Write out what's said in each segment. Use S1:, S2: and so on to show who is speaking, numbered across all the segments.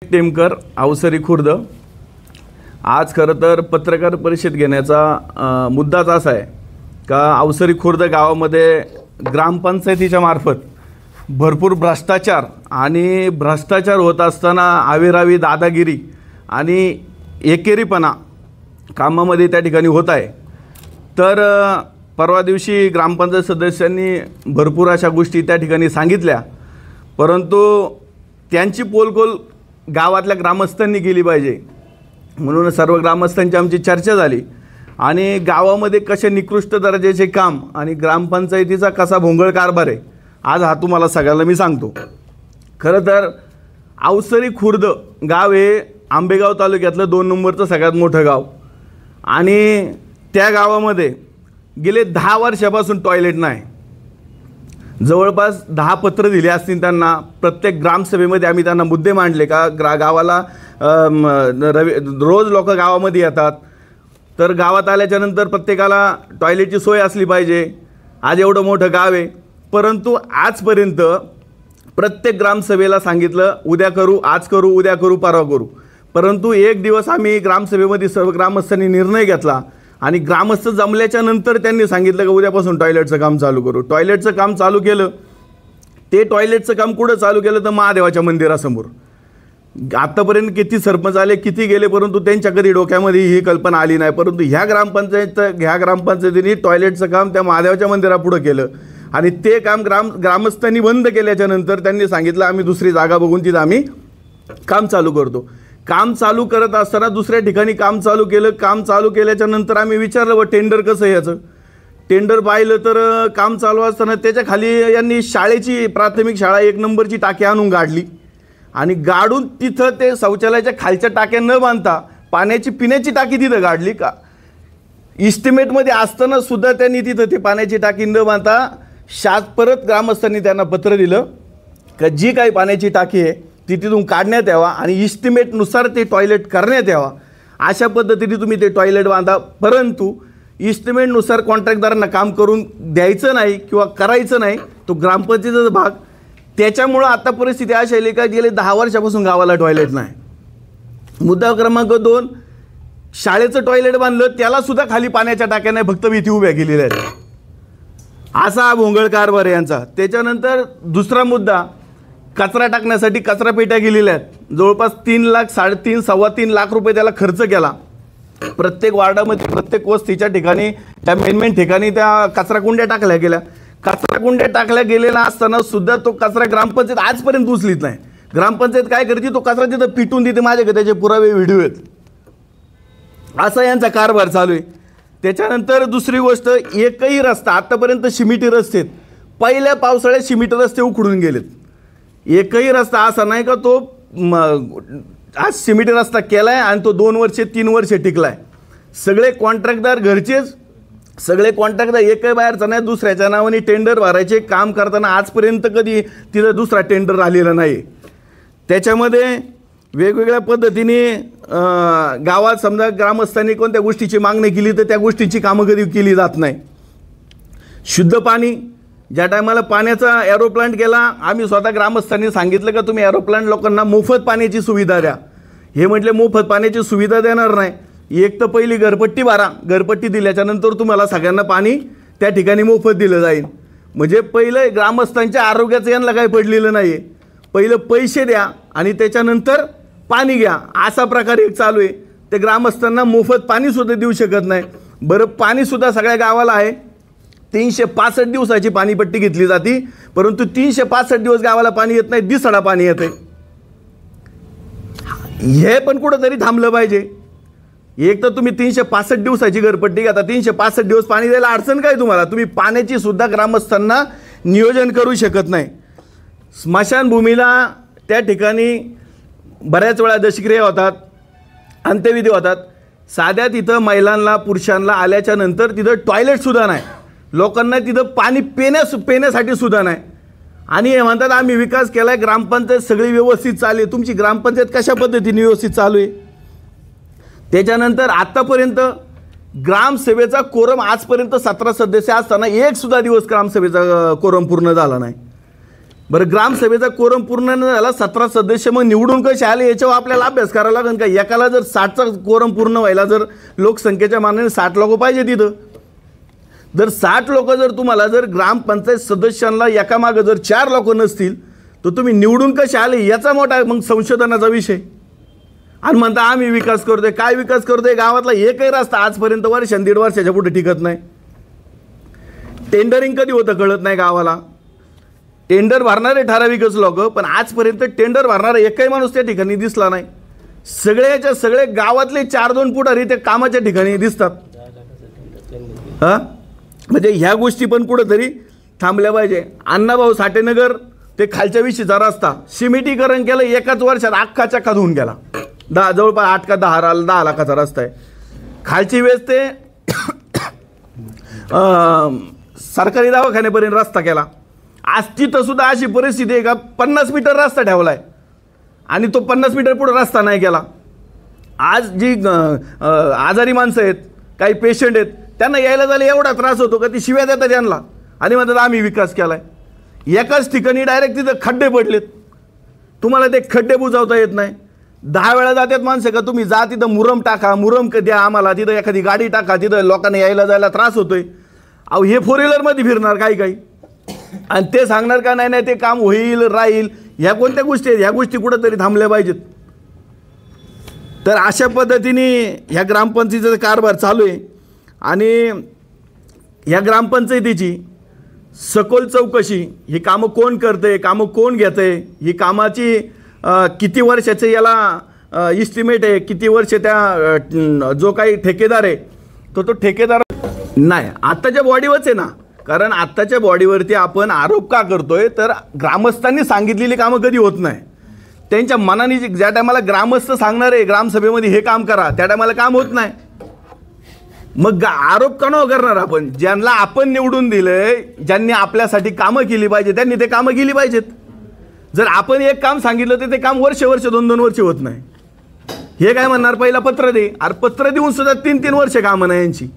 S1: टेमकर अवसरी खुर्द। आज खरं तर पत्रकार परिषद घेण्याचा मुद्दाच असा आहे का अवसरी खुर्द गावामध्ये ग्रामपंचायतीच्या मार्फत भरपूर भ्रष्टाचार होत असताना आवेरावी दादागिरी आणि एकेरीपणा कामामध्ये त्या ठिकाणी होत आहे। तर परवा दिवशी ग्रामपंचायत सदस्यांनी भरपूर अशा गोष्टी त्या ठिकाणी सांगितल्या, परंतु त्यांची पोलखोल गावातल्या ग्रामस्थांनी केली पाहिजे म्हणून सर्व ग्रामस्थांची आमची चर्चा झाली आणि गावामध्ये कसे निकृष्ट दर्जाचे काम आणि ग्रामपंचायतीचा कसा भोंगळ कारभार आहे आज हा तुम्हाला सगळ्यांना मी सांगतो। खरं तर अवसरी खुर्द गाव हे आंबेगाव तालुक्यातलं 2 नंबरचं सगळ्यात मोठं गाव आणि त्या गावामध्ये गेले 10 वर्षापासून टॉयलेट नाही। जवळपास 10 पत्र दिले असतील त्यांना। प्रत्येक ग्रामसभेमध्ये आम्ही त्यांना मुद्दे मांडले का गावाला रोज लोक गावामध्ये येतात, तर गावात आल्याच्यानंतर प्रत्येकाला टॉयलेटची सोय असली पाहिजे। आज एवढं मोठं गाव आहे, परंतु आजपर्यंत प्रत्येक ग्रामसभेला सांगितलं उद्या करू, आज करू, उद्या करू, परवा करू, परंतु एक दिवस आम्ही ग्रामसभेमध्ये सर्व ग्रामस्थांनी निर्णय घेतला आणि ग्रामस्थ जमल्याच्या नंतर त्यांनी सांगितलं की उद्यापासून टॉयलेटचं काम चालू करू। टॉयलेटचं काम चालू केलं। ते टॉयलेटचं काम कुठं चालू केलं तर महादेवाच्या मंदिरासमोर। आतापर्यंत किती सरपंच आले, किती गेले, परंतु त्यांच्या कधी डोक्यामध्ये ही कल्पना आली नाही। परंतु ह्या ग्रामपंचायतीने टॉयलेटचं काम त्या महादेवाच्या मंदिरापुढं केलं आणि ते काम ग्रामस्थांनी बंद केल्याच्या नंतर त्यांनी सांगितलं आम्ही दुसरी जागा बघून तिथं आम्ही काम चालू करतो। काम चालू करत असताना दुसऱ्या ठिकाणी काम चालू केलं। काम चालू केल्याच्या नंतर आम्ही विचारलं टेंडर कसं आहे याचं। टेंडर पाहिलं तर काम चालू असताना त्याच्या खाली यांनी शाळेची प्राथमिक शाळा 1 नंबरची टाकी आणून गाडली आणि गाडून तिथं ते शौचालयाच्या खालच्या टाक्या न बांधता पाण्याची पिण्याची टाकी तिथं गाडली का। इस्टिमेटमध्ये असताना सुद्धा त्यांनी तिथं ते पाण्याची टाकी न बांधता परत ग्रामस्थांनी त्यांना पत्र दिलं का जी काही पाण्याची टाकी आहे ती तिथून काढण्यात यावा आणि इस्टिमेटनुसार ते टॉयलेट करण्यात यावा। अशा पद्धतीने तुम्ही ते टॉयलेट बांधा, परंतु इस्टिमेटनुसार कॉन्ट्रॅक्टदारांना काम करून द्यायचं नाही किंवा करायचं नाही, तो ग्रामपंचायतीचा भाग। त्याच्यामुळं आता परिस्थिती अशी आली का गेले 10 वर्षापासून गावाला टॉयलेट नाही। मुद्दा क्रमांक 2, शाळेचं टॉयलेट बांधलं त्यालासुद्धा खाली पाण्याच्या टाक्या नाही, फक्त भीती उभ्या केलेल्या आहेत। असा हा भोंगळ कारभार आहे यांचा। त्याच्यानंतर दुसरा मुद्दा, कचरा टाकण्यासाठी कचरा पेट्या गेलेल्या आहेत। जवळपास 3 लाख, 3.5, 3.25 लाख रुपये त्याला खर्च केला। प्रत्येक वार्डामध्ये प्रत्येक वस्तीच्या ठिकाणी त्या मेन ठिकाणी त्या कचरा कुंड्या टाकल्या गेल्या। कचरा कुंड्या टाकल्या गेलेला असताना सुद्धा तो कचरा ग्रामपंचायत आजपर्यंत उचलीत नाही। ग्रामपंचायत काय करते, तो कचरा तिथं पिटून देते, माझ्याकडे त्याचे पुरावे व्हिडिओ आहेत। असा यांचा कारभार चालू आहे। त्याच्यानंतर दुसरी गोष्ट, एकही रस्ता आतापर्यंत शिमिटी रस्ते आहेत, पहिल्या पावसाळ्यात शिमिटी रस्ते उखडून गेलेत। एकही रस्ता असा नाही का तो आज सिमेंट रस्ता केला आहे आणि तो 2 वर्षे 3 वर्षे टिकला आहे। सगळे कॉन्ट्रॅक्टदार घरचेच, सगळे कॉन्ट्रॅक्टदार एकही बाहेरचा नाही, दुसऱ्याच्या नावाने टेंडर भरायचे काम करताना आजपर्यंत कधी तिथं दुसरा टेंडर आलेला नाही। त्याच्यामध्ये वेगवेगळ्या पद्धतीने गावात समजा ग्रामस्थांनी कोणत्या गोष्टीची मागणी केली तर त्या गोष्टीची कामं कधी केली जात नाही। शुद्ध पाणी, ज्या टायमाला पाण्याचा एरोप्लांट केला, आम्ही स्वतः ग्रामस्थांनी सांगितलं का तुम्ही एरोप्लांट लोकांना मोफत पाण्याची सुविधा द्या। हे म्हटले मोफत पाण्याची सुविधा देणार नाही, एक तर पहिली घरपट्टी भरा, घरपट्टी दिल्याच्यानंतर तुम्हाला सगळ्यांना पाणी त्या ठिकाणी मोफत दिलं जाईल। म्हणजे पहिलं ग्रामस्थांच्या आरोग्याचं यांना काही पडलेलं नाही आहे, पहिलं पैसे द्या आणि त्याच्यानंतर पाणी घ्या, असा प्रकार एक चालू आहे। ते ग्रामस्थांना मोफत पाणीसुद्धा देऊ शकत नाही। बरं, पाणीसुद्धा सगळ्या गावाला आहे, 365 दिवसाची पाणीपट्टी घेतली जाते, परंतु 365 दिवस गावाला पाणी येत नाही, दिवसाला पाणी येते। हे पण कुठंतरी थांबलं पाहिजे। एक तर तुम्ही 365 दिवसाची घरपट्टी घेता, 365 दिवस पाणी द्यायला अडचण काय तुम्हाला? तुम्ही पाण्याची सुद्धा ग्रामस्थांना नियोजन करू शकत नाही। स्मशानभूमीला त्या ठिकाणी बऱ्याच वेळा दशक्रिया होतात, अंत्यविधी होतात। साध्या तिथं महिलांना पुरुषांना आल्याच्या नंतर तिथं टॉयलेटसुद्धा नाही, लोकांना तिथं पाणी पिण्यासाठी सुद्धा नाही। आणि हे म्हणतात आम्ही विकास केला आहे, ग्रामपंचायत सगळी व्यवस्थित चालू आहे। तुमची ग्रामपंचायत कशा पद्धतीने व्यवस्थित चालू आहे? त्याच्यानंतर आत्तापर्यंत ग्रामसभेचा कोरम आजपर्यंत 17 सदस्य असताना एक सुद्धा दिवस ग्रामसभेचा कोरम पूर्ण झाला नाही। बरं, ग्रामसभेचा कोरम पूर्ण न झाला, 17 सदस्य मग निवडून कसे आले याच्यावर आपल्याला अभ्यास करावा लागेल का? एकाला जर 60चा कोरम पूर्ण व्हायला जर लोकसंख्येच्या मानाने 60 लोक पाहिजे तिथं, जर 60 लोक जर तुम्हाला जर ग्रामपंचायत सदस्यांना एकामागं जर 4 लोक नसतील तर तुम्ही निवडून कसे आले याचा मोठा मग संशोधनाचा विषय. आणि म्हणता आम्ही विकास करतोय. काय विकास करतोय? गावातला एकही रस्ता आजपर्यंत वर्ष 1.5 वर्षाच्या पुढे टिकत नाही. टेंडरिंग कधी होतं कळत नाही गावाला. टेंडर भरणारे ठराविकच लोक, पण आजपर्यंत टेंडर भरणारा एकही माणूस त्या ठिकाणी दिसला नाही. सगळ्याच्या सगळे गावातले 4-2 पुढारी ते कामाच्या ठिकाणी दिसतात. हां, म्हणजे ह्या गोष्टी पण कुठंतरी थांबल्या पाहिजे. अण्णाभाऊ साठेनगर ते खालच्या विशीचा रस्ता सिमेंटीकरण केलं, एकाच वर्षात अख्खा चक्का धुवून गेला. जवळपास 8 का 10 लाखाचा रस्ता आहे. खालची वेळेस ते सरकारी दवाखान्यापर्यंत रस्ता केला. आज तिथं सुद्धा अशी परिस्थिती आहे का 50 मीटर रस्ता ठेवला आहे आणि तो 50 मीटर पुढे रस्ता नाही केला. आज जी आजारी माणसं आहेत, काही पेशंट आहेत, त्यांना यायला जायला एवढा त्रास होतो का ती शिव्या देतात त्यांना आणि म्हणतात आम्ही विकास केला आहे. एकाच ठिकाणी डायरेक्ट तिथं खड्डे पडलेत, तुम्हाला ते खड्डे बुजवता येत नाही. 10 वेळा जातात माणसं का तुम्ही जा तिथं मुरम टाका, मुरम द्या आम्हाला, तिथं एखादी गाडी टाका, तिथं लोकांना यायला जायला त्रास होतोय. अहो हे 4 व्हीलरमध्ये फिरणार काही आणि ते सांगणार का नाही नाही ते काम होईल राहील. ह्या कोणत्या गोष्टी आहेत? ह्या गोष्टी कुठंतरी थांबल्या पाहिजेत. तर अशा पद्धतीने ह्या ग्रामपंचायतीचा कारभार चालू आहे आणि ह्या ग्रामपंचायतीची सखोल चौकशी, ही कामं कोण करते, कामं कोण घेते, ही कामाची किती वर्षाचे याला इस्टिमेट आहे, किती वर्ष त्या जो काही ठेकेदार आहे तो ठेकेदार नाही आत्ताच्या बॉडीवरच आहे ना. कारण आत्ताच्या बॉडीवरती आपण आरोप का करतोय तर ग्रामस्थांनी सांगितलेली कामं कधी होत नाही. त्यांच्या मनाने ज्या टायमाला ग्रामस्थ सांगणार आहे ग्रामसभेमध्ये हे काम करा, त्या टायमाला काम होत नाही. मग आरोप का करणार आपण? ज्यांना आपण निवडून दिलंय, ज्यांनी आपल्यासाठी कामं केली पाहिजे त्यांनी ते कामं केली पाहिजेत. जर आपण एक काम सांगितलं तर ते काम वर्ष 2-2 वर्ष होत नाही. हे काय म्हणणार पहिला पत्र दे, अरे पत्र देऊन सुद्धा 3-3 वर्ष कामं नाही यांची.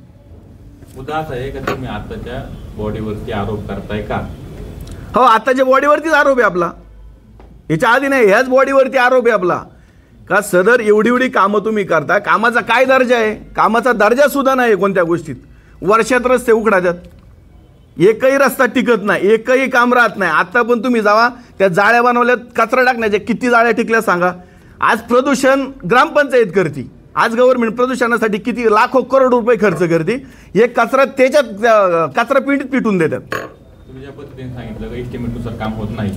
S2: मुद्दा असा आहे का तुम्ही आताच्या बॉडीवरती आरोप करताय का?
S1: हो, आताच्या बॉडीवरतीच आरोप आहे आपला, याच्या आधी नाही. ह्याच बॉडीवरती आरोप आहे आपला का सदर एवढी कामं तुम्ही करता. कामाचा काय दर्जा आहे? कामाचा दर्जा सुद्धा नाही कोणत्या गोष्टीत. वर्षात रस्ते उघडातात, एकही रस्ता टिकत नाही, एकही काम राहत नाही. आता पण तुम्ही जावा त्या जाळ्या बनवल्यात कचरा टाकण्याच्या, किती जाळ्या टिकल्या सांगा. आज प्रदूषण ग्रामपंचायत करते. आज गव्हर्नमेंट प्रदूषणासाठी किती लाखो करोड रुपये खर्च करते. हे कचरा त्याच्यात कचरा पिंडीत पिटून देतात.
S2: तुम्ही ज्या पद्धतीने सांगितलं की एस्टिमेटनुसार काम होत नाही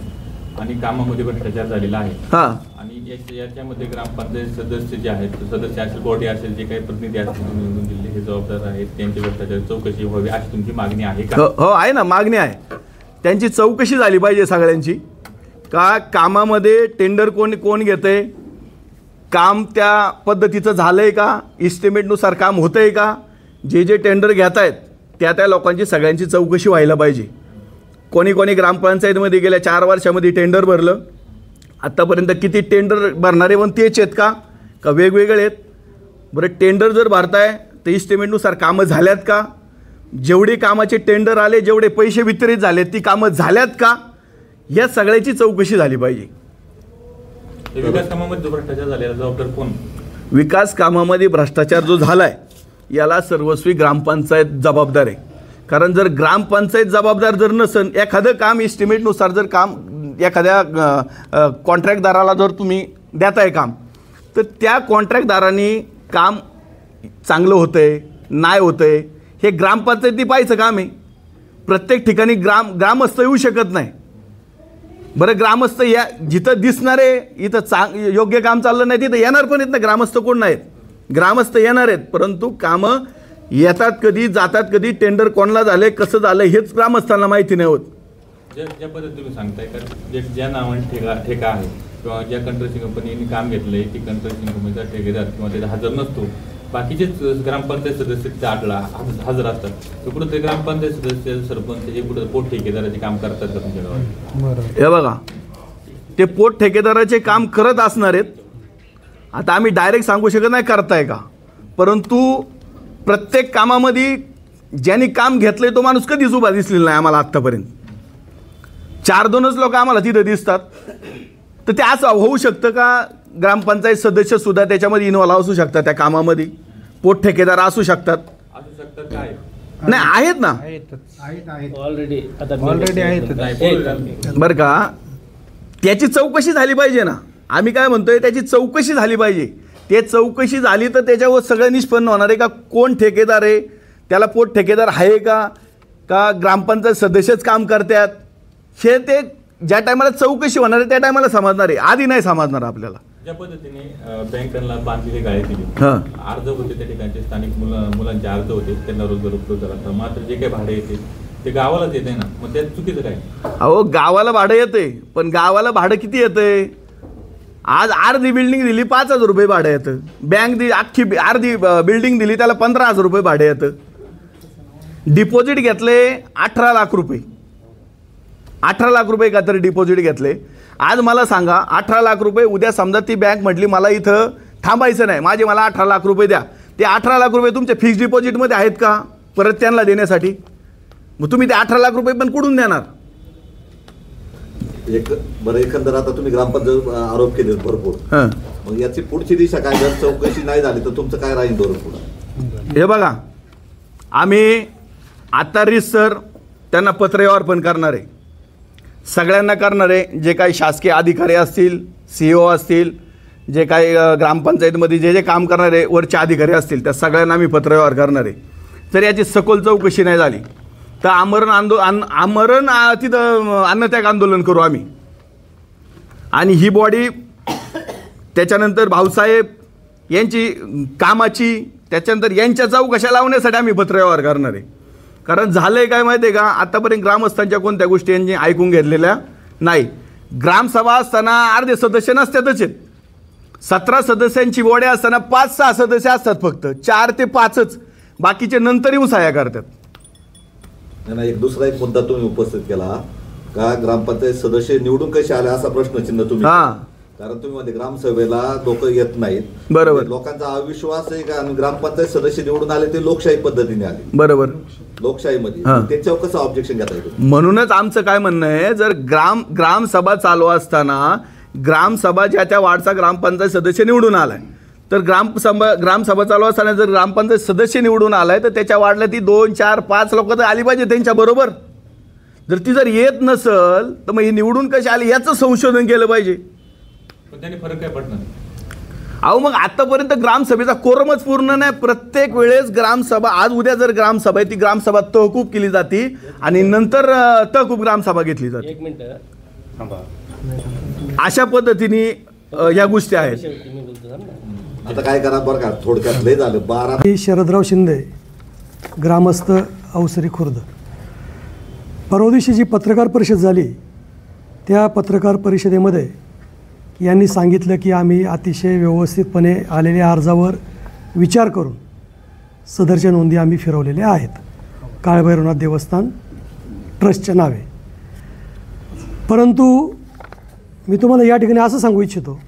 S2: आणि कामामध्ये भ्रष्टाचार झालेला आहे.
S1: हां,
S2: आणि याच्यामध्ये ग्रामपंचायत सदस्य जे आहेत, सदस्य असेल, बॉडी असेल, जे काही प्रतिनिधी असतील तुम्ही निवडून दिले हे जबाबदार आहेत, त्यांची भ्रष्टाचार चौकशी व्हावी अशी तुमची मागणी आहे का?
S1: हो आहे ना, मागणी आहे. त्यांची चौकशी झाली पाहिजे सगळ्यांची. का कामामध्ये टेंडर कोण घेतंय, काम त्या पद्धतीचं झालंय का, इस्टिमेटनुसार काम होतंय का, जे टेंडर घेत आहेत त्या लोकांची सगळ्यांची चौकशी व्हायला पाहिजे. कोणी ग्रामपंचायतीमध्ये गेल्या 4 वर्षामध्ये टेंडर भरलं, आत्तापर्यंत किती टेंडर भरणारे पण तेच आहेत का वेगवेगळे आहेत? बरं, टेंडर जर भरताय तर इस्टिमेटनुसार कामं झाल्यात का? जेवढे कामाचे टेंडर आले, जेवढे पैसे वितरित झालेत, ती कामं झाल्यात का? या सगळ्याची चौकशी झाली पाहिजे.
S2: विकास कामामध्ये भ्रष्टाचार झालेला जबाबदार कोण?
S1: विकास कामामध्ये भ्रष्टाचार जो झाला आहे याला सर्वस्वी ग्रामपंचायत जबाबदार आहे. कारण जर ग्रामपंचायत जबाबदार जर नसेल, एखादं काम इस्टिमेटनुसार जर काम एखाद्या कॉन्ट्रॅक्टदाराला जर तुम्ही देताय काम, तर त्या कॉन्ट्रॅक्टदारांनी काम चांगलं होतंय नाही होतंय हे ग्रामपंचायती पाहायचं काम आहे. प्रत्येक ठिकाणी ग्रामस्थ येऊ शकत नाही. बरं, ग्रामस्थ या जिथं दिसणारे इथं योग्य काम चाललं नाही तिथं येणार पण आहेत ना. ग्रामस्थ कोण नाहीत, ग्रामस्थ येणार आहेत, परंतु कामं येतात कधी, जातात कधी, टेंडर कोणाला झाले, कसं झालं हेच ग्रामस्थांना माहिती नाही होत.
S2: ज्या पद्धतीने तुम्ही सांगताय का ज्या नावाने ठेका आहे किंवा ज्या कंट्रोलिंग कंपनीने काम घेतलंय ती कंट्रोलिंग कंपनीचा ठेकेदार किंवा त्याचा हजर नसतो, बाकीचेच ग्रामपंचायत सदस्य तिथे हजर असतात, तर कुठं ते ग्रामपंचायत सदस्य सरपंच हे कुठं पोट ठेकेदाराचे काम करतात का तुमच्या गावात?
S1: हे बघा, ते पोट ठेकेदाराचे काम करत असणार आहेत. आता आम्ही डायरेक्ट सांगू शकत नाही करताय का, परंतु प्रत्येक कामामध्ये ज्यांनी काम घेतलंय तो माणूस कधीच उभा दिसलेला नाही आम्हाला आत्तापर्यंत. 4-2च लोक आम्हाला तिथं दिसतात. तर ते असं होऊ शकतं का? ग्रामपंचायत सदस्यसुद्धा त्याच्यामध्ये इन्व्हॉल्व असू शकतात, त्या कामामध्ये पोट ठेकेदार असू शकतात.
S2: असू शकतात काय?
S1: नाही आहेत ना,
S3: ऑलरेडी आहेत.
S1: बरं का. त्याची चौकशी झाली पाहिजे ना. आम्ही काय म्हणतोय, त्याची चौकशी झाली पाहिजे. ते चौकशी झाली तर त्याच्यावर सगळं निष्पन्न होणार आहे का कोण ठेकेदार आहे, त्याला पोट ठेकेदार आहे का ग्रामपंचायत सदस्यच काम करतात, हे ते ज्या टायमाला चौकशी होणार आहे त्या टायमाला समजणार आहे, आधी नाही समजणार आपल्याला.
S2: ज्या पद्धतीने बँकांना बांधलेली गाळे दिली, अर्ज होते त्या ठिकाणचे स्थानिक मुलांचे अर्ज होते, त्यांना रोजगार उपलब्ध झाला. मात्र जे काही भाडे येते ते गावालाच येते ना, मग त्यात चुकीचं काय?
S1: अहो गावाला भाडं येते, पण गावाला भाडं किती येतंय? आज अर्धी बिल्डिंग दिली 5,000 रुपये भाडं येतं. बँक दिली अख्खी अर्धी बिल्डिंग दिली त्याला 15,000 रुपये भाडं येतं. डिपॉझिट घेतले 18 लाख रुपये, 18 लाख रुपये का तरी डिपॉझिट घेतले. आज मला सांगा 18 लाख रुपये, उद्या समजा ती बँक म्हटली मला इथं थांबायचं नाही, मला 18 लाख रुपये द्या. ते 18 लाख रुपये तुमच्या फिक्स डिपॉझिटमध्ये आहेत का परत त्यांना देण्यासाठी? मग तुम्ही ते 18 लाख रुपये पण कुठून देणार?
S4: बरं, एकंदर आता तुम्ही ग्रामपंचायत आरोप केले भरपूर, मग याची पुढची दिशा काय? जर चौकशी नाही झाली तर तुमचं काय राहील धोरण पुढे?
S1: हे बघा, आम्ही आता सर त्यांना पत्रव्यवहार पण करणार आहे, सगळ्यांना करणार आहे. जे काही शासकीय अधिकारी असतील, CEO असतील, जे काही ग्रामपंचायतीमध्ये जे जे काम करणारे वरचे अधिकारी असतील, त्या सगळ्यांना आम्ही पत्रव्यवहार करणार आहे. जर याची सखोल चौकशी नाही झाली तर आमरण तिथं अन्नत्याग आंदोलन करू आम्ही. आणि ही बॉडी त्याच्यानंतर भाऊसाहेब यांची कामाची, त्याच्यानंतर यांच्या चौकशा लावण्यासाठी आम्ही पत्रव्यवहार करणार आहे. कारण झालं आहे काय माहिती आहे का, आतापर्यंत ग्रामस्थांच्या कोणत्या गोष्टी यांनी ऐकून घेतलेल्या नाही. ग्रामसभा असताना अर्धे सदस्य नसतातच आहेत. 17 सदस्यांची बॉडी असताना 5-6 सदस्य असतात फक्त, 4 ते 5च, बाकीचे नंतर येऊन सहाय्य करतात.
S4: एक दुसरा एक मुद्दा तुम्ही उपस्थित केला का, ग्रामपंचायत सदस्य निवडून कसे आले असा प्रश्नचिन्ह तुम्ही, कारण तुम्ही मध्ये ग्रामसभेला लोक येत नाहीत.
S1: बरोबर.
S4: लोकांचा अविश्वास आहे का, आणि ग्रामपंचायत सदस्य निवडून आले ते लोकशाही पद्धतीने आले.
S1: बरोबर.
S4: लोकशाहीमध्ये त्याच्यावर कसं ऑब्जेक्शन घेता येईल?
S1: म्हणूनच आमचं काय म्हणणं आहे, जर ग्रामसभा चालू असताना ग्रामसभा ज्या त्या वार्डचा ग्रामपंचायत सदस्य निवडून आलाय, तर ग्रामसभा चालू असताना जर ग्रामपंचायत सदस्य निवडून आलाय तर त्याच्या वार्डला ती 2, 4, 5 लोक तर आली पाहिजे त्यांच्या बरोबर. जर ती जर येत नसल तर मग ही निवडून कशी आली याचं संशोधन केलं पाहिजे.
S2: पण त्याने फरक काय पडणार?
S1: अहो मग आतापर्यंत ग्रामसभेचा कोरमच पूर्ण नाही. प्रत्येक वेळेस ग्रामसभा, आज उद्या जर ग्रामसभा आहे ती ग्रामसभा तहकूब केली जाते आणि नंतर तहकूब ग्रामसभा घेतली जाते.
S3: 1 मिनिट
S1: अशा पद्धतीने ह्या गोष्टी आहेत.
S4: आता काय करा बरं का, थोडक्यात लय झालं. 12
S5: मी शरदराव शिंदे, ग्रामस्थ अवसरी खुर्द. परवा दिवशी जी पत्रकार परिषद झाली त्या पत्रकार परिषदेमध्ये यांनी सांगितलं की आम्ही अतिशय व्यवस्थितपणे आलेल्या अर्जावर विचार करून सदरच्या नोंदी आम्ही फिरवलेल्या आहेत काळभैरवनाथ देवस्थान ट्रस्टच्या नावे. परंतु मी तुम्हाला या ठिकाणी असं सांगू इच्छितो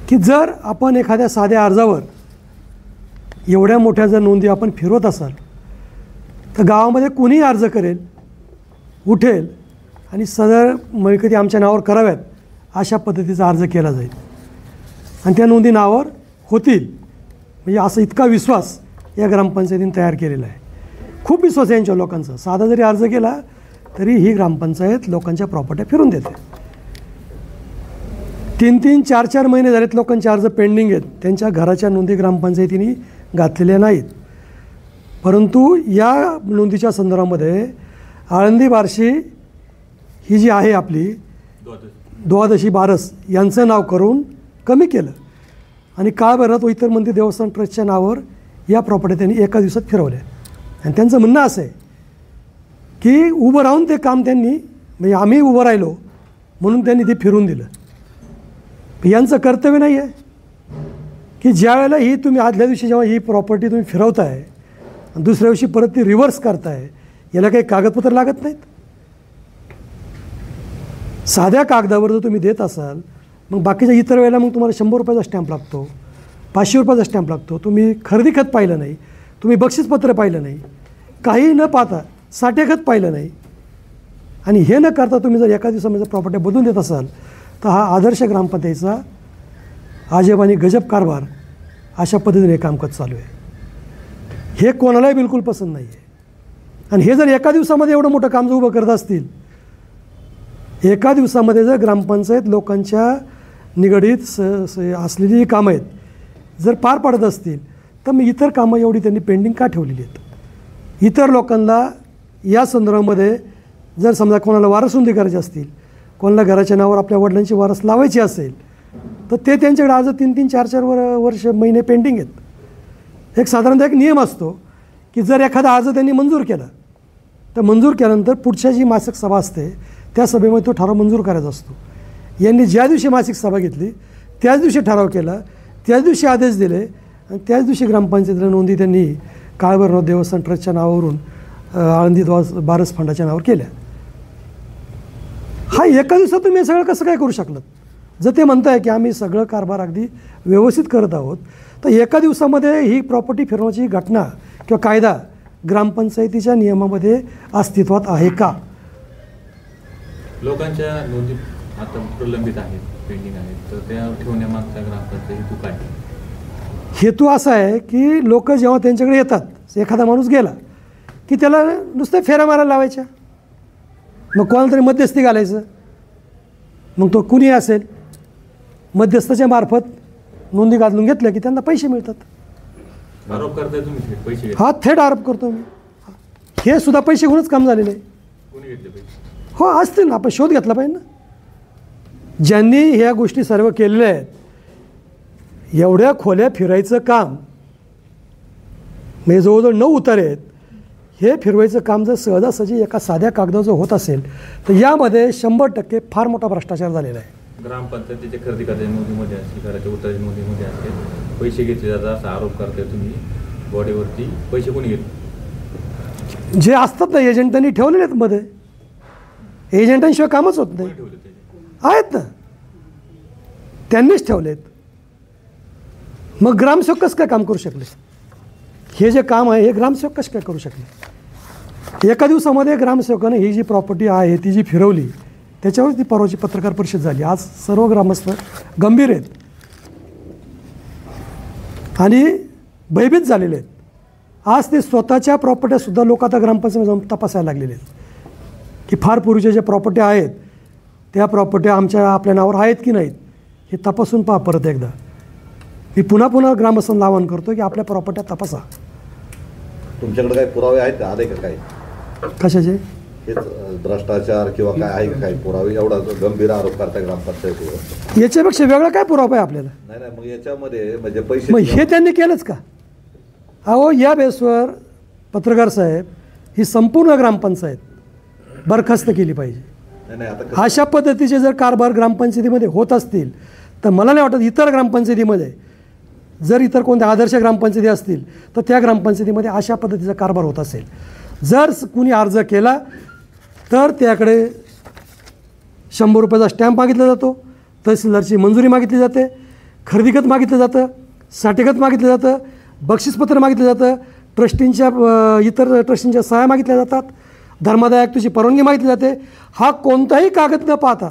S5: की जर आपण एखाद्या साध्या अर्जावर एवढ्या मोठ्या जर नोंदी आपण फिरवत असाल तर गावामध्ये कोणीही अर्ज करेल, उठेल आणि सदर मिळकती आमच्या नावावर कराव्यात अशा पद्धतीचा अर्ज केला जाईल आणि त्या नोंदी नावावर होतील. म्हणजे असं इतका विश्वास या ग्रामपंचायतीने तयार केलेला आहे. खूप विश्वास आहे यांच्या लोकांचा. साधा जरी अर्ज केला तरी ही ग्रामपंचायत लोकांच्या प्रॉपर्ट्या फिरून देते. 3-3, 4-4 महिने झालेत लोकांचे अर्ज पेंडिंग आहेत, त्यांच्या घराच्या नोंदी ग्रामपंचायतीने घातलेल्या नाहीत. परंतु या नोंदीच्या संदर्भामध्ये आळंदी बार्शी ही जी आहे आपली द्वादशी बारस यांचं नाव करून कमी केलं आणि काळभैरवनाथ व इतर मंदिर देवस्थान ट्रस्टच्या नावावर या प्रॉपर्टी त्यांनी एका दिवसात फिरवल्या. आणि त्यांचं म्हणणं असं आहे की उभं राहून ते काम त्यांनी, म्हणजे आम्ही उभं राहिलो म्हणून त्यांनी ते फिरून दिलं. यांचं कर्तव्य नाही आहे की ज्या वेळेला ही तुम्ही आदल्या दिवशी जेव्हा ही प्रॉपर्टी तुम्ही फिरवताय आणि दुसऱ्या दिवशी परत ती रिव्हर्स करताय, याला काही कागदपत्र लागत नाहीत. साध्या कागदावर जर तुम्ही देत असाल मग बाकीच्या इतर वेळेला मग तुम्हाला 100 रुपयाचा स्टॅम्प लागतो, 500 रुपयाचा स्टॅम्प लागतो. तुम्ही खरेदी खत पाहिलं नाही, तुम्ही बक्षीसपत्र पाहिलं नाही, काही न पाहता साठे खत पाहिलं नाही आणि हे न करता तुम्ही जर एका दिवसामध्ये जर प्रॉपर्टी बदलून देत असाल तर हा आदर्श ग्रामपंचायतीचा अजब आणि गजब कारभार अशा पद्धतीने कामकाज चालू आहे. हे कोणालाही बिलकुल पसंत नाही आहे. आणि हे जर एका दिवसामध्ये एवढं मोठं काम जर उभं करत असतील, एका दिवसामध्ये जर ग्रामपंचायत लोकांच्या निगडीत असलेली कामं आहेत जर पार पाडत असतील तर मग इतर कामं एवढी त्यांनी पेंडिंग का ठेवलेली आहेत? इतर लोकांना या संदर्भामध्ये जर समजा कोणाला वारसनोंदी करायची असतील, कोणाला घराच्या नावावर आपल्या वडिलांची वारस लावायची असेल तर ते त्यांच्याकडे आज 3-3, 4-4 वर्ष महिने पेंडिंग आहेत. एक साधारणतः एक नियम असतो की जर एखादा अर्ज त्यांनी मंजूर केला तर मंजूर केल्यानंतर पुढच्या जी मासिक सभा असते त्या सभेमध्ये तो ठराव मंजूर करायचा असतो. यांनी ज्या दिवशी मासिक सभा घेतली त्याच दिवशी ठराव केला, त्याच दिवशी आदेश दिले आणि त्याच दिवशी ग्रामपंचायतीला नोंदी त्यांनी काळभैरवनाथ देवस्थान ट्रस्टच्या नावावरून आळंदी बारस फंडाच्या नावावर केल्या. हा एका दिवसात तुम्ही हे सगळं कसं काय करू शकलात? जर ते म्हणताय की आम्ही सगळं कारभार अगदी व्यवस्थित करत आहोत तर एका दिवसामध्ये ही प्रॉपर्टी फिरवण्याची घटना किंवा कायदा ग्रामपंचायतीच्या नियमामध्ये अस्तित्वात आहे का?
S2: लोकांच्या नोंदी आता प्रलंबित आहेत, पेंडिंग आहेत, तर त्या ठेवण्यामागचा ग्रामपंचायत हेतू काय?
S5: हेतू असा आहे की लोक जेव्हा त्यांच्याकडे येतात, एखादा माणूस गेला की त्याला नुसतं फेऱ्या मारायला लावायच्या, मग कोणाला तरी मध्यस्थी घालायचं, मग तो कुणी असेल मध्यस्थाच्या मार्फत नोंदी घालून घेतल्या की त्यांना पैसे मिळतात.
S2: आरोप करताय तुम्ही थेट पैसे घेतले?
S5: हा थेट आरोप करतो मी. हे सुद्धा पैसे घेऊनच काम झालेलं आहे.
S2: कोणी घेतले पैसे?
S5: हो असतील ना, आपण शोध घेतला पाहिजे ना. ज्यांनी ह्या गोष्टी सर्व केलेल्या आहेत, एवढ्या खोल्या फिरायचं काम म्हणजे जवळजवळ 9 उतारे आहेत, हे फिरवायचं काम जर सहजासहजी एका साध्या कागदावर जर होत असेल तर यामध्ये 100% फार मोठा भ्रष्टाचार झालेला आहे.
S2: ग्रामपंचायतीचे खरेदी करण्याच्या नोंदीमध्ये असतील, घराच्या उताराच्या नोंदीमध्ये असतील, पैसे घेतले जातात असा आरोप करताय तुम्ही. बॉडीवरती पैसे कोणी घेतले?
S5: जे असतात ना एजंटांनी ठेवलेले आहेत मध्ये, एजंटांशिवाय कामच होत नाही.
S2: ठेवले त्याचे?
S5: आहेत ना, त्यांनीच ठेवलेत. मग ग्रामसेवक कसं काय काम करू शकले? हे जे काम आहे हे ग्रामसेवक कसं काय करू शकले? एका दिवसामध्ये ग्रामसेवकाने ही जी प्रॉपर्टी आहे ती जी फिरवली त्याच्यावर ती परवाची पत्रकार परिषद झाली. आज सर्व ग्रामस्थ गंभीर आहेत आणि भयभीत झालेले आहेत. आज ते स्वतःच्या प्रॉपर्ट्यासुद्धा लोक आता ग्रामपंचायत जाऊन तपासायला लागलेले आहेत की फार पूर्वीच्या ज्या प्रॉपर्टी आहेत त्या प्रॉपर्ट्या आपल्या नावावर आहेत की नाहीत हे तपासून पहा परत एकदा. मी पुन्हा ग्रामस्थांना आवाहन करतो की आपल्या प्रॉपर्ट्या तपासा.
S4: तुमच्याकडे काही पुरावे आहेत का? आले का काही
S5: कशाचे?
S4: हेच भ्रष्टाचार किंवा काय आहे का काही पुरावे? एवढा जो गंभीर आरोप करताय ग्रामपंचायतीवर,
S5: याच्यापेक्षा वेगळा काय पुरावा आहे आपल्याला?
S4: नाही मग याच्यामध्ये म्हणजे
S5: मग
S4: पैसे
S5: हे त्यांनी केलंच का? अहो या बेसवर पत्रकार साहेब ही संपूर्ण ग्रामपंचायत बरखास्त केली पाहिजे.
S4: नाही आता
S5: अशा पद्धतीचे जर कारभार ग्रामपंचायतीमध्ये होत असतील तर मला नाही वाटत इतर ग्रामपंचायतीमध्ये, जर इतर कोणत्या आदर्श ग्रामपंचायती असतील तर त्या ग्रामपंचायतीमध्ये अशा पद्धतीचा कारभार होत असेल. जर कुणी अर्ज केला तर त्याकडे 100 रुपयाचा स्टॅम्प मागितला जातो, तहसीलदारची मंजुरी मागितली जाते, खरेदी खत मागितलं जातं, साठेखत मागितलं जातं, बक्षीसपत्र मागितलं जातं, इतर ट्रस्टींच्या सह्या मागितल्या जातात, धर्मादाय आयुक्ताची परवानगी मागितली जाते. हा कोणताही कागद न पाहता,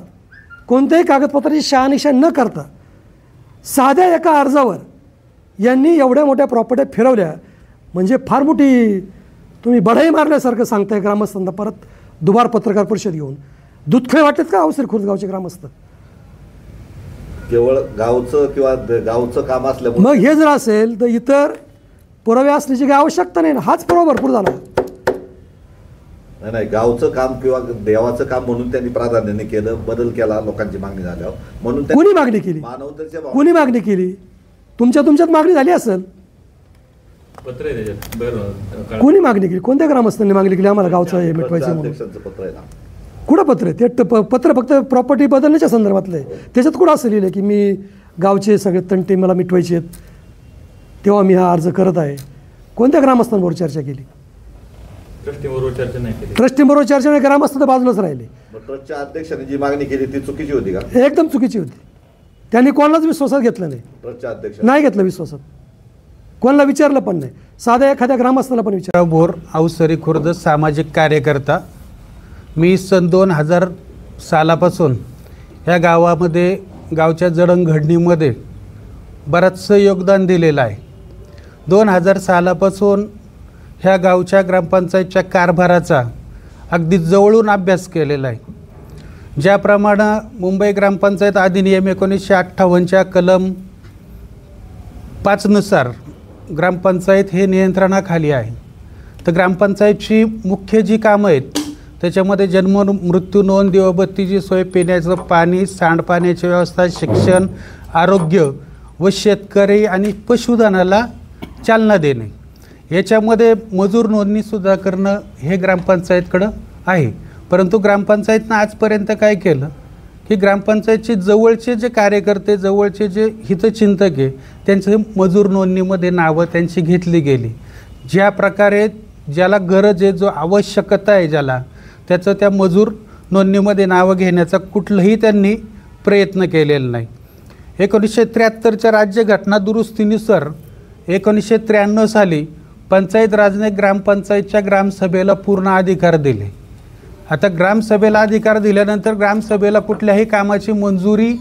S5: कोणत्याही कागदपत्राची शहानिशा न करता साध्या एका अर्जावर यांनी एवढ्या मोठ्या प्रॉपर्ट्या फिरवल्या म्हणजे फार मोठी तुम्ही बढाई मारल्यासारखं सांगताय ग्रामस्थांना. परत दुबार पत्रकार परिषद घेऊन दुधखळे वाटत का अवसर खुर्द गावचे ग्रामस्थ?
S4: केवळ गावचं किंवा गावचं काम असल्यामुळे
S5: मग हे जर असेल तर इतर पुरावे असण्याची काही आवश्यकता नाही ना. हाच पुरावा भरपूर झाला.
S4: नाही गावचं काम किंवा देवाचं काम म्हणून त्यांनी प्राधान्याने केलं, बदल केला लोकांची मागणी झाल्यावर म्हणून
S5: कोणी मागणी केली?
S4: मानवतेच्या
S5: कोणी मागणी केली? तुमच्यात मागणी झाली असेल.
S2: पत्र आहे त्याच्यात? बरं,
S5: कोणी मागणी केली? कोणत्या ग्रामस्थांनी मागणी केली आम्हाला गावचं हे मिटवायचं म्हणून?
S4: अध्यक्षांचं पत्र आहे ना.
S5: कुठं पत्र आहे ते? पत्र फक्त प्रॉपर्टी बदलण्याच्या संदर्भातलं आहे. त्याच्यात कुठं असं लिहिलं की मी गावचे सगळे तंटे मला मिटवायचे आहेत तेव्हा मी हा अर्ज करत आहे? कोणत्या ग्रामस्थांबरोबर चर्चा केली?
S2: ट्रस्टीबरोबर चर्चा नाही केली.
S5: ट्रस्टीबरोबर चर्चा नाही, ग्रामस्थ तर बाजूलाच राहिले.
S4: मग ट्रस्टच्या अध्यक्षाने जी मागणी केली ती चुकीची होती का?
S5: एकदम चुकीची होती. त्यांनी कोणालाच विश्वासात घेतलं नाही.
S4: ट्रस्टच्या अध्यक्ष
S5: नाही घेतलं विश्वासात, कोणाला विचारलं पण नाही. साध्या एखाद्या ग्रामस्थाला पण विचार.
S3: बोर अवसरी खुर्द सामाजिक कार्यकर्ता. मी सन 2000 सालापासून ह्या गावामध्ये गावच्या जडणघडणीमध्ये बरंचसं योगदान दिलेलं आहे. 2000 सालापासून ह्या गावच्या ग्रामपंचायतच्या कारभाराचा अगदी जवळून अभ्यास केलेला आहे. ज्याप्रमाणे मुंबई ग्रामपंचायत अधिनियम 1958च्या कलम 5 नुसार ग्रामपंचायत हे नियंत्रणाखाली आहे. तर ग्रामपंचायतची मुख्य जी कामं आहेत त्याच्यामध्ये जन्म मृत्यू नोंद, दिवाबत्तीची सोय, पिण्याचं पाणी, सांडपाण्याची व्यवस्था, शिक्षण, आरोग्य व शेतकरी आणि पशुधनाला चालना देणे, याच्यामध्ये मजूर नोंदणीसुद्धा करणं हे ग्रामपंचायतकडं आहे. परंतु ग्रामपंचायतनं आजपर्यंत काय केलं की ग्रामपंचायतचे जवळचे जे कार्यकर्ते, जवळचे जे हितचिंतक आहे त्यांचे मजूर नोंदणीमध्ये नावं त्यांची घेतली गेली. ज्या प्रकारे ज्याला गरज आहे, जो आवश्यकता आहे ज्याला, त्याचं त्या मजूर नोंदणीमध्ये नावं घेण्याचा कुठलंही त्यांनी प्रयत्न केलेला नाही. 1973च्या राज्यघटना दुरुस्तीनुसार 1993 साली पंचायत राजने ग्रामपंचायतच्या ग्रामसभेला पूर्ण अधिकार दिले. आता ग्रामसभेला अधिकार दिल्यानंतर ग्रामसभेला कुठल्याही कामाची मंजुरी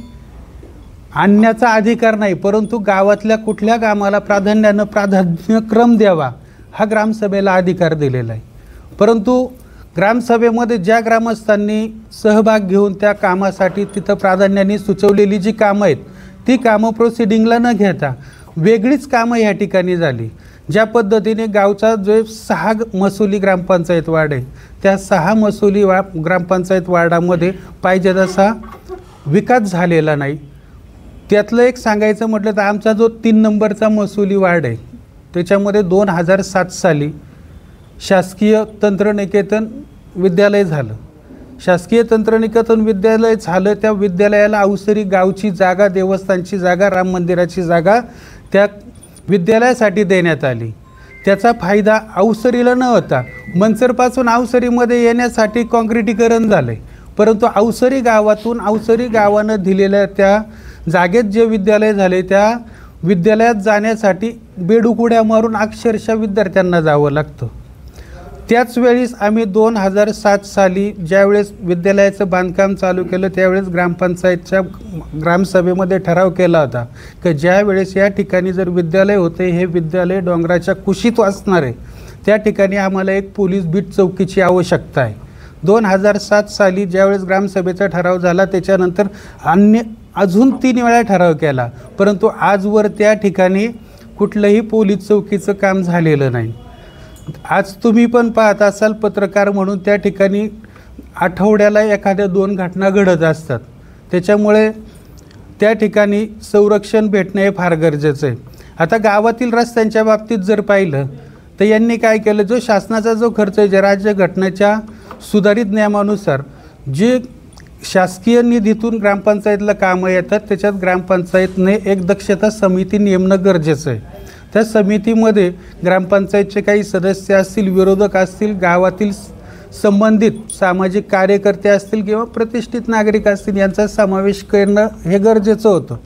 S3: आणण्याचा अधिकार नाही, परंतु गावातल्या कुठल्या कामाला प्राधान्यक्रम द्यावा हा ग्रामसभेला अधिकार दिलेला आहे. परंतु ग्रामसभेमध्ये ज्या ग्रामस्थांनी सहभाग घेऊन त्या कामासाठी तिथं प्राधान्याने सुचवलेली जी कामं आहेत ती कामं प्रोसिडिंगला न घेता वेगळीच कामं या ठिकाणी झाली. ज्या पद्धतीने गावचा जो 6 महसुली ग्रामपंचायत वार्ड आहे त्या 6 महसुली ग्रामपंचायत वार्डामध्ये पाहिजे तसा विकास झालेला नाही. त्यातलं एक सांगायचं म्हटलं तर आमचा जो 3 नंबरचा महसुली वार्ड आहे त्याच्यामध्ये 2007 साली शासकीय तंत्रनिकेतन विद्यालय झालं. शासकीय तंत्रनिकेतन विद्यालय झालं, त्या विद्यालयाला अवसरी गावची जागा, देवस्थानची जागा, राम मंदिराची जागा त्या विद्यालयासाठी देण्यात आली. त्याचा फायदा अवसरीला न होता मंचरपासून अवसरीमध्ये येण्यासाठी काँक्रिटीकरण झालं आहे, परंतु अवसरी गावातून अवसरी गावानं दिलेल्या त्या जागेत जे विद्यालय झाले त्या विद्यालयात जाण्यासाठी बेडुकुड्या मारून अक्षरशः विद्यार्थ्यांना जावं लागतं. त्याच वेळेस आम्ही 2007 साली ज्यावेळेस विद्यालयाचं बांधकाम चालू केलं त्यावेळेस ग्रामपंचायतच्या ग्रामसभेमध्ये ठराव केला होता की ज्या वेळेस या ठिकाणी जर विद्यालय होते हे विद्यालय डोंगराच्या कुशीत असणार आहे, त्या ठिकाणी आम्हाला एक पोलीस बीट चौकीची आवश्यकता आहे. 2007 साली ज्यावेळेस ग्रामसभेचा ठराव झाला त्याच्यानंतर अजून 3 वेळा ठराव केला, परंतु आजवर त्या ठिकाणी कुठलंही पोलीस चौकीचं काम झालेलं नाही. आज तुम्ही पण पाहत असाल पत्रकार म्हणून त्या ठिकाणी आठवड्याला एखाद्या 2 घटना घडत असतात. त्याच्यामुळे त्या ठिकाणी संरक्षण भेटणं हे फार गरजेचं आहे. आता गावातील रस्त्यांच्या बाबतीत जर पाहिलं तर यांनी काय केलं, जो शासनाचा जो खर्च आहे, ज्या राज्यघटनेच्या सुधारित नियमानुसार जे शासकीय निधीतून ग्रामपंचायतला कामं येतात त्याच्यात ग्रामपंचायतने एक दक्षता समिती नेमणं गरजेचं आहे. त्या समितीमध्ये ग्रामपंचायतचे काही सदस्य असतील, विरोधक असतील, गावातील संबंधित सामाजिक कार्यकर्ते असतील किंवा प्रतिष्ठित नागरिक असतील यांचा समावेश करणं हे गरजेचं होतं.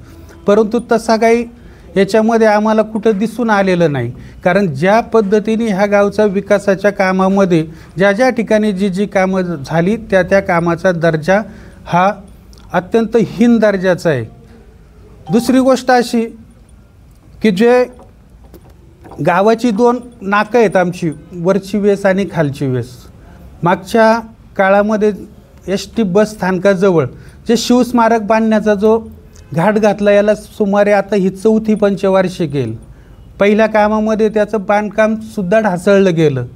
S3: परंतु तसा काही याच्यामध्ये आम्हाला कुठं दिसून आलेलं नाही. कारण ज्या पद्धतीने ह्या गावचा विकासाच्या कामामध्ये ज्या ठिकाणी जी कामं झाली त्या कामाचा दर्जा हा अत्यंत हीन दर्जाचा आहे. दुसरी गोष्ट अशी की जे गावाची 2 नाकं आहेत आमची, वरची वेस आणि खालची वेस. मागच्या काळामध्ये ST बस स्थानकाजवळ जे शिवस्मारक बांधण्याचा जो घाट घातला याला सुमारे आता ही 4थी पंचवार्षिक येईल. पहिल्या कामामध्ये त्याचं बांधकामसुद्धा ढासळलं गेलं.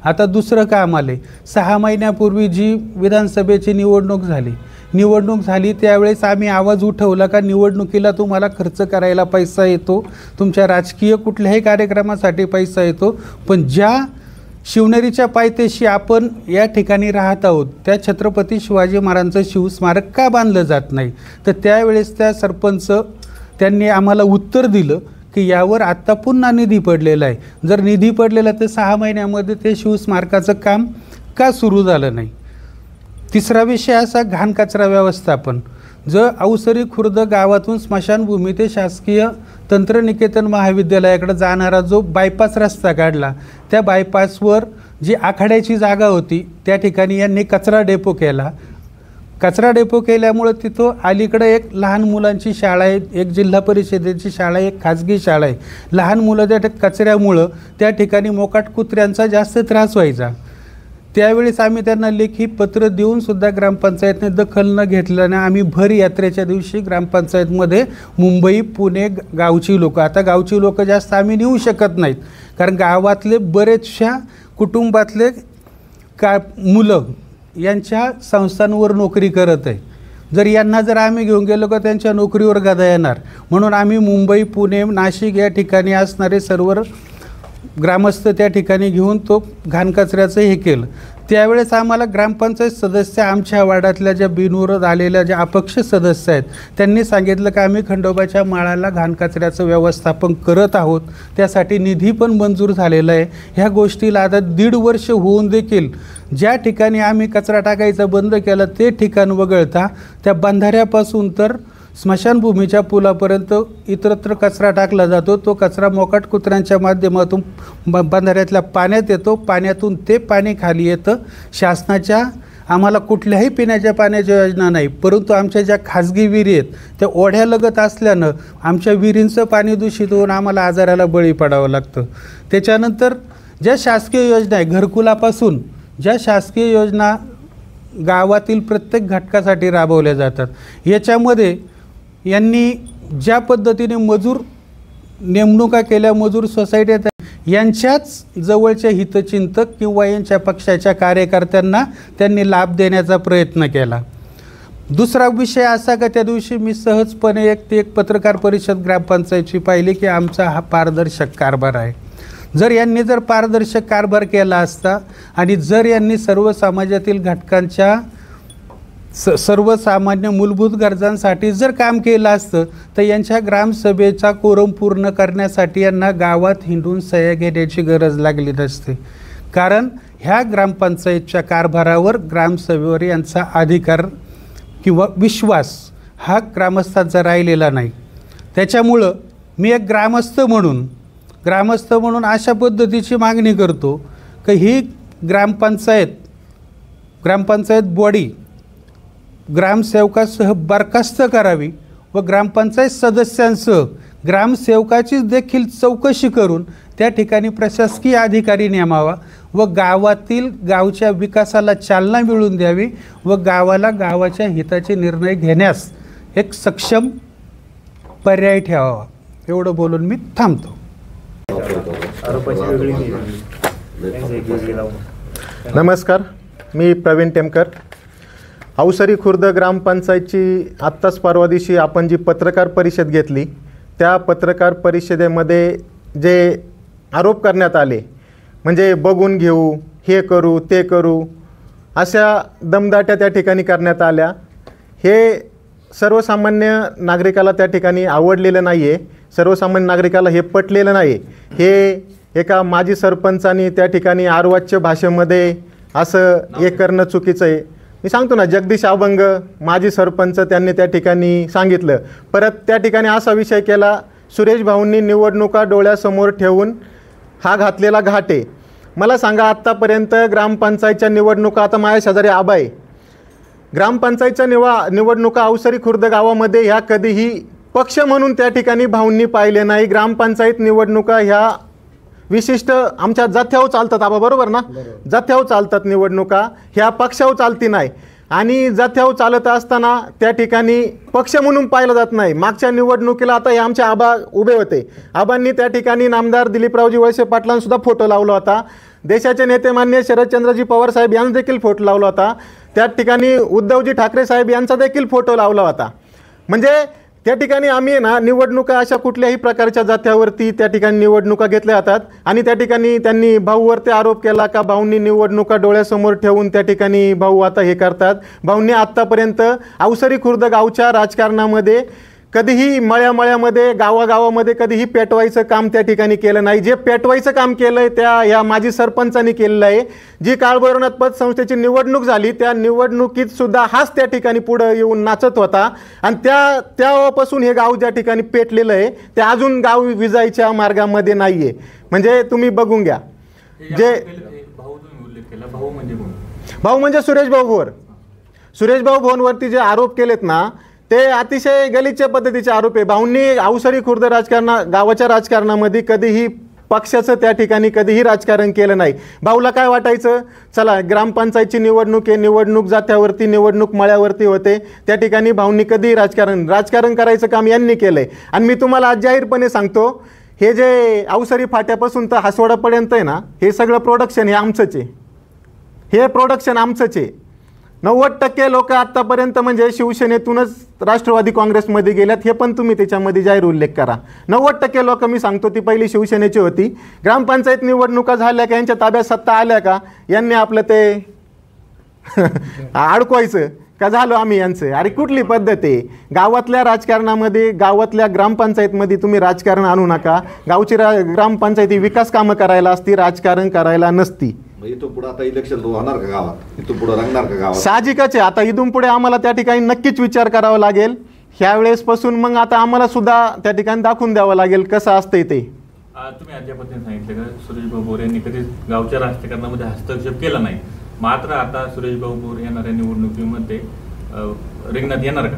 S3: आता दुसरं काम आले. 6 महिन्यापूर्वी जी विधानसभेची निवडणूक झाली त्यावेळेस आम्ही आवाज उठवला का निवडणुकीला तुम्हाला खर्च करायला पैसा येतो, तुमच्या राजकीय कुठल्याही कार्यक्रमासाठी पैसा येतो, पण ज्या शिवनेरीच्या पायथ्याशी आपण या ठिकाणी राहत आहोत त्या छत्रपती शिवाजी महाराजांचं शिवस्मारक का बांधलं जात नाही. तर त्यावेळेस त्या सरपंच त्यांनी आम्हाला उत्तर दिलं की यावर आत्ता पुन्हा निधी पडलेला आहे. जर निधी पडलेला तर 6 महिन्यामध्ये ते शिवस्मारकाचं काम का सुरू झालं नाही. तिसरा विषय असा घाण कचरा व्यवस्थापन. जर अवसरी खुर्द गावातून स्मशानभूमी ते शासकीय तंत्रनिकेतन महाविद्यालयाकडे जाणारा जो बायपास रस्ता काढला त्या बायपासवर जी आखाड्याची जागा होती त्या ठिकाणी यांनी कचरा डेपो केला. कचरा डेपो केल्यामुळं तिथं अलीकडे एक लहान मुलांची शाळा आहे, एक जिल्हा परिषदेची शाळा आहे, एक खाजगी शाळा आहे. लहान मुलं त्या कचऱ्यामुळं त्या ठिकाणी मोकाट कुत्र्यांचा जास्त त्रास व्हायचा. त्यावेळेस आम्ही त्यांना लेखी पत्र देऊन सुद्धा ग्रामपंचायतने दखल न घेतल्याने आम्ही भर यात्रेच्या दिवशी ग्रामपंचायतमध्ये मुंबई पुणे गावची लोक, आता गावची लोक जास्त आम्ही नेऊ शकत नाहीत कारण गावातले बरेचशा कुटुंबातले मुलं यांच्या संस्थांवर नोकरी करत आहे. जर यांना जर आम्ही घेऊन गेलो का त्यांच्या नोकरीवर गदा येणार, म्हणून आम्ही मुंबई पुणे नाशिक या ठिकाणी असणारे सर्व ग्रामस्थ त्या ठिकाणी घेऊन तो घाणकचऱ्याचं हे केलं. त्यावेळेस आम्हाला ग्रामपंचायत सदस्य आमच्या वार्डातल्या ज्या बिनविरोध आलेल्या ज्या अपक्ष सदस्य आहेत त्यांनी सांगितलं की आम्ही खंडोबाच्या माळाला घाणकचऱ्याचं व्यवस्थापन करत आहोत, त्यासाठी निधी पण मंजूर झालेला आहे. ह्या गोष्टीला आता 1.5 वर्ष होऊन देखील ज्या ठिकाणी आम्ही कचरा टाकायचा बंद केला ते ठिकाण वगळता त्या बंधाऱ्यापासून तर स्मशानभूमीच्या पुलापर्यंत इतरत्र कचरा टाकला जातो. तो कचरा मोकाट कुत्र्यांच्या माध्यमातून बंधाऱ्यातल्या पाण्यात येतो, पाण्यातून ते पाणी खाली येतं. शासनाच्या आम्हाला कुठल्याही पिण्याच्या पाण्याची योजना नाही, परंतु आमच्या ज्या खाजगी विहिरी आहेत त्या ओढ्यालगत असल्यानं आमच्या विहिरींचं पाणी दूषित होऊन आम्हाला आजाराला बळी पडावं लागतं. त्याच्यानंतर ज्या शासकीय योजना आहे, घरकुलापासून ज्या शासकीय योजना गावातील प्रत्येक घटकासाठी राबवल्या जातात, याच्यामध्ये यांनी ज्या पद्धतीने मजूर नेमणुका केल्या, मजूर सोसायट्यात यांच्याच जवळच्या हितचिंतक किंवा यांच्या पक्षाच्या कार्यकर्त्यांना त्यांनी लाभ देण्याचा प्रयत्न केला. दुसरा विषय असा का त्या दिवशी मी सहजपणे एक पत्रकार परिषद ग्रामपंचायतची पाहिली की आमचा हा पारदर्शक कारभार आहे. जर यांनी जर पारदर्शक कारभार केला असता आणि जर यांनी सर्व समाजातील घटकांच्या सर्वसामान्य मूलभूत गरजांसाठी जर काम केलं असतं तर यांच्या ग्रामसभेचा कोरम पूर्ण करण्यासाठी यांना गावात हिंडून सह्या घेण्याची गरज लागली नसते. कारण ह्या ग्रामपंचायतच्या कारभारावर ग्रामसभेवर यांचा अधिकार किंवा विश्वास हा ग्रामस्थांचा राहिलेला नाही. त्याच्यामुळं मी एक ग्रामस्थ म्हणून अशा पद्धतीची मागणी करतो की ही ग्रामपंचायत बॉडी ग्रामसेवकासह बरखास्त करावी व ग्रामपंचायत सदस्यांसह ग्रामसेवकाची देखील चौकशी करून त्या ठिकाणी प्रशासकीय अधिकारी नेमावा व गावच्या विकासाला चालना मिळवून द्यावी व गावाच्या हिताचे निर्णय घेण्यास एक सक्षम पर्याय ठेवावा. एवढं बोलून मी थांबतो.
S6: नमस्कार, मी प्रवीण टेमकर. अवसरी खुर्द ग्रामपंचायतची आत्ताच परवा दिवशी आपण जी पत्रकार परिषद घेतली त्या पत्रकार परिषदेमध्ये जे आरोप करण्यात आले म्हणजे बघून घेऊ, हे करू, ते करू, अशा दमदाट्या त्या ठिकाणी करण्यात आल्या. हे सर्वसामान्य नागरिकाला त्या ठिकाणी आवडलेलं नाही आहे, सर्वसामान्य नागरिकाला हे पटलेलं नाही. हे एका माजी सरपंचानी त्या ठिकाणी अर्वाच्य भाषेमध्ये असं हे करणं चुकीचं आहे. मी सांगतो ना, जगदीश अभंग माजी सरपंच त्यांनी त्या ठिकाणी सांगितलं. परत त्या ठिकाणी असा विषय केला, सुरेश भाऊंनी निवडणुका डोळ्यासमोर ठेवून हा घातलेला घाट आहे. मला सांगा, आत्तापर्यंत ग्रामपंचायतच्या निवडणुका, आता माझ्या शेजारी आबा आहे, ग्रामपंचायतच्या निवडणुका अवसरी खुर्द गावामध्ये ह्या कधीही पक्ष म्हणून त्या ठिकाणी भाऊंनी पाहिले नाही. ग्रामपंचायत निवडणुका ह्या विशिष्ट आमच्या जथ्यावर चालतात आबा, बरोबर ना? जथ्यावर चालतात निवडणुका, ह्या पक्षावर चालती नाही. आणि जथ्यावर चालत असताना त्या ठिकाणी पक्ष म्हणून पाहिलं जात नाही. मागच्या निवडणुकीला आता हे आमचे आबा उभे होते, आबांनी त्या ठिकाणी नामदार दिलीपरावजी वळसे पाटलांसुद्धा फोटो लावला होता. देशाचे नेते मान्य शरदचंद्रजी पवार साहेब यांचा देखील फोटो लावला होता. त्या ठिकाणी उद्धवजी ठाकरे साहेब यांचा देखील फोटो लावला होता. म्हणजे त्या ठिकाणी आम्ही ना निवडणुका अशा कुठल्याही प्रकारच्या जात्यावरती त्या ठिकाणी निवडणुका घेतल्या जातात. आणि त्या ठिकाणी त्यांनी भाऊवरती आरोप केला का भाऊंनी निवडणुका डोळ्यासमोर ठेवून त्या ठिकाणी भाऊ आता हे करतात. भाऊंनी आत्तापर्यंत अवसरी खुर्द गावच्या राजकारणामध्ये कधीही मळ्यामध्ये गावागावामध्ये कधीही पेटवायचं काम त्या ठिकाणी केलं नाही. जे पेटवायचं काम केलं आहे त्या या माजी सरपंचांनी केलेलं आहे. जी काळभैरवनाथ पतसंस्थेची निवडणूक झाली त्या निवडणुकीत सुद्धा हाच त्या ठिकाणी पुढं येऊन नाचत होता. आणि त्यापासून हे गाव ज्या ठिकाणी पेटलेलं आहे ते अजून गाव विजायच्या मार्गामध्ये नाही आहे. म्हणजे तुम्ही बघून घ्या. जे
S2: केला. भाऊ म्हणजे कोण?
S6: भाऊ म्हणजे सुरेश भाऊ भोर. सुरेश भाऊ भोरवरती जे आरोप केलेत ना ते अतिशय गलिच्छ पद्धतीचे आरोप आहे. भाऊंनी अवसरी खुर्द गावाच्या राजकारणामध्ये कधीही पक्षाचं त्या ठिकाणी कधीही राजकारण केलं नाही. भाऊला काय वाटायचं, चला ग्रामपंचायतची निवडणूक आहे, निवडणूक जात्यावरती निवडणूक मळ्यावरती होते, त्या ठिकाणी भाऊंनी कधीही राजकारण करायचं काम यांनी केलंय. आणि मी तुम्हाला आज जाहीरपणे सांगतो, हे जे अवसरी फाट्यापासून तर हासवाडापर्यंत आहे ना, हे सगळं प्रोडक्शन हे आमचंच आहे. हे प्रोडक्शन आमचंच आहे. 90% लोक आत्तापर्यंत म्हणजे शिवसेनेतूनच राष्ट्रवादी काँग्रेसमध्ये गेल्यात, हे पण तुम्ही त्याच्यामध्ये जाहीर उल्लेख करा. 90% लोक मी सांगतो ती पहिली शिवसेनेची होती. ग्रामपंचायत निवडणुका झाल्या का, यांच्या ताब्यात सत्ता आल्या का, यांनी आपलं ते अडकवायचं का झालो आम्ही यांचं. अरे कुठली पद्धत आहे? गावातल्या राजकारणामध्ये, गावातल्या ग्रामपंचायतमध्ये तुम्ही राजकारण आणू नका. गावची ग्रामपंचायती विकास कामं करायला असती, राजकारण करायला नसती.
S4: इथून पुढे आता इलेक्शन होणार का गावात? इथून पुढे रंगणार का गावात?
S6: साहजिकच आहे. आता इथून पुढे आम्हाला त्या ठिकाणी नक्कीच विचार करावा लागेल. ह्यावेळेस पासून मग आता आम्हाला सुद्धा त्या ठिकाणी दाखवून द्यावं लागेल कसं असतंय ते.
S2: तुम्ही अद्यापर्यंत सांगितलं का सुरेश भाऊ भोर यांनी कधीच गावच्या राजकारणामध्ये हस्तक्षेप केला नाही, मात्र आता सुरेश भाऊ भोर येणाऱ्या निवडणुकीमध्ये रिंगणात येणार का?